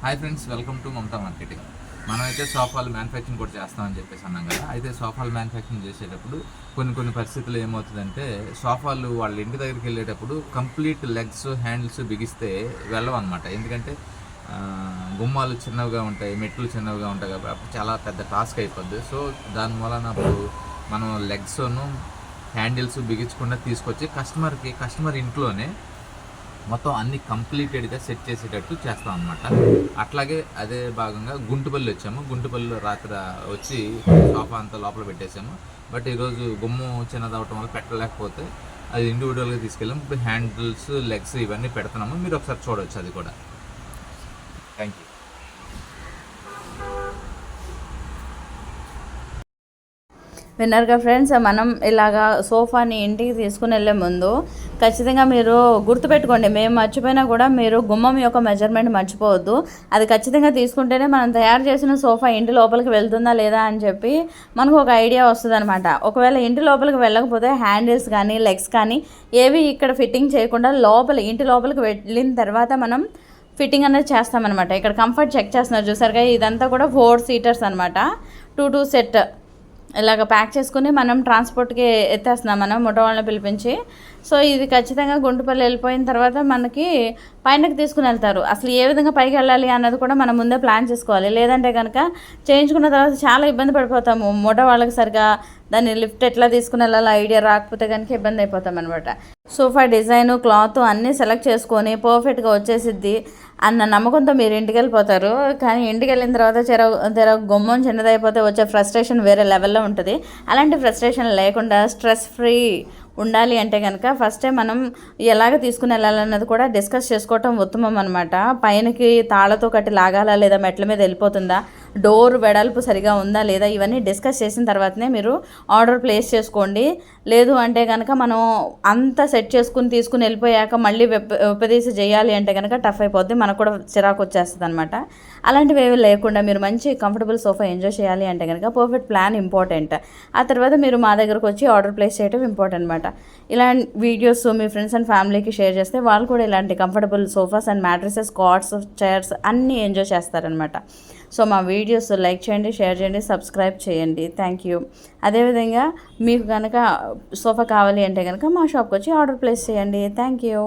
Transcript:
Hi friends, welcome to Mamata marketing. మనమైతే సోఫాలు manufacturing కూడా చేస్తామని చెప్పేసి అన్నాం కదా. అయితే సోఫాలు మ్యానుఫ్యాక్చరింగ్ చేసేటప్పుడు కొన్ని పరిస్థితులు ఏమవుతుందంటే, సోఫాలు వాళ్ళ ఇంటి దగ్గరికి వెళ్ళేటప్పుడు కంప్లీట్ లెగ్స్ హ్యాండిల్స్ బిగిస్తే వెళ్ళవన్నమాట. ఎందుకంటే గుమ్మాలు చిన్నవిగా ఉంటాయి, మెట్లు చిన్నవిగా ఉంటాయి కాబట్టి అప్పుడు చాలా పెద్ద టాస్క్ అయిపోద్ది. సో దాని మూలన అప్పుడు మనం లెగ్స్ను హ్యాండిల్స్ బిగించకుండా తీసుకొచ్చి కస్టమర్ ఇంట్లోనే మొత్తం అన్ని కంప్లీటెడ్గా సెట్ చేసేటట్టు చేస్తాం అనమాట. అట్లాగే అదే భాగంగా గుంటుపల్లి వచ్చాము. గుంటుపల్లిలో రాత్రి వచ్చి సోఫా అంతా లోపల పెట్టేసాము. బట్ ఈరోజు గుమ్మం చిన్నదవటం వల్ల పెట్టలేకపోతే అది ఇండివిజువల్గా తీసుకెళ్ళాము. ఇప్పుడు హ్యాండిల్స్, లెగ్స్ ఇవన్నీ పెడుతున్నాము. మీరు ఒకసారి చూడవచ్చు అది కూడా. Thank you. విన్నర్గా ఫ్రెండ్స్, మనం ఇలాగా సోఫాని ఇంటికి తీసుకుని వెళ్ళే ముందు ఖచ్చితంగా మీరు గుర్తుపెట్టుకోండి. మేము మర్చిపోయినా కూడా మీరు గుమ్మం యొక్క మెజర్మెంట్ మర్చిపోవద్దు. అది ఖచ్చితంగా తీసుకుంటేనే మనం తయారు చేసిన సోఫా ఇంటి లోపలికి వెళ్తుందా లేదా అని చెప్పి మనకు ఒక ఐడియా వస్తుంది అనమాట. ఒకవేళ ఇంటి లోపలికి వెళ్ళకపోతే హ్యాండిల్స్ కానీ లెగ్స్ కానీ ఏవి ఇక్కడ ఫిట్టింగ్ చేయకుండా ఇంటి లోపలికి వెళ్ళిన తర్వాత మనం ఫిట్టింగ్ అనేది చేస్తామన్నమాట. ఇక్కడ కంఫర్ట్ చెక్ చేస్తున్నారు చూసారుగా. ఇదంతా కూడా 4 సీటర్స్ అనమాట. 2 సెట్ ఇలాగ ప్యాక్ చేసుకుని మనం ట్రాన్స్పోర్ట్కి ఎత్తేస్తున్నాం మనం ముఠా వాళ్ళని పిలిపించి. సో ఇది ఖచ్చితంగా గుంటుపల్లి వెళ్ళిపోయిన తర్వాత మనకి పైనకి తీసుకుని వెళ్తారు. అసలు ఏ విధంగా పైకి వెళ్ళాలి అన్నది కూడా మనం ముందే ప్లాన్ చేసుకోవాలి. లేదంటే కనుక చేయించుకున్న తర్వాత చాలా ఇబ్బంది పడిపోతాము. ముఠా వాళ్ళకి సరిగా దాన్ని లిఫ్ట్ ఎట్లా తీసుకుని వెళ్ళాలో ఐడియా రాకపోతే కనుక ఇబ్బంది అయిపోతాం అనమాట. సోఫా డిజైను, క్లాత్ అన్నీ సెలెక్ట్ చేసుకొని పర్ఫెక్ట్గా వచ్చేసిద్ది అన్న నమ్మకంతో మీరు ఇంటికి వెళ్ళిపోతారు. కానీ ఇంటికి వెళ్ళిన తర్వాత తెర గుమ్మం చిన్నదైపోతే వచ్చే ఫ్రస్ట్రేషన్ వేరే లెవెల్లో ఉంటుంది. అలాంటి ఫ్రస్ట్రేషన్ లేకుండా స్ట్రెస్ ఫ్రీ ఉండాలి అంటే కనుక ఫస్టే మనం ఎలాగ తీసుకుని వెళ్ళాలన్నది కూడా డిస్కస్ చేసుకోవటం ఉత్తమం అనమాట. పైనకి తాళతో కట్టి లాగాలా లేదా మెట్ల మీద వెళ్ళిపోతుందా, డోర్ వెడల్పు సరిగా ఉందా లేదా, ఇవన్నీ డిస్కస్ చేసిన తర్వాతనే మీరు ఆర్డర్ ప్లేస్ చేసుకోండి. లేదు అంటే కనుక మనం అంతా సెట్ చేసుకుని తీసుకుని వెళ్ళిపోయాక మళ్ళీ విప్పదీసి చేయాలి అంటే కనుక టఫ్ అయిపోద్ది, మనకు కూడా చిరాకు వచ్చేస్తుంది అనమాట. అలాంటివి ఏవి లేకుండా మీరు మంచి కంఫర్టబుల్ సోఫా ఎంజాయ్ చేయాలి అంటే కనుక పర్ఫెక్ట్ ప్లాన్ ఇంపార్టెంట్. ఆ తర్వాత మీరు మా దగ్గరకు వచ్చి ఆర్డర్ ప్లేస్ చేయడం ఇంపార్టెంట్ అనమాట. ఇలాంటి వీడియోస్ మీ ఫ్రెండ్స్ అండ్ ఫ్యామిలీకి షేర్ చేస్తే వాళ్ళు కూడా ఇలాంటి comfortable sofas and mattresses, cots, chairs అన్నీ ఎంజాయ్ చేస్తారనమాట. సో మా వీడియోస్ లైక్ చేయండి, షేర్ చేయండి, సబ్స్క్రైబ్ చేయండి. Thank you. అదేవిధంగా మీకు కనుక సోఫా కావాలి అంటే కనుక మా షాప్కి వచ్చి ఆర్డర్ ప్లేస్ చేయండి. Thank you.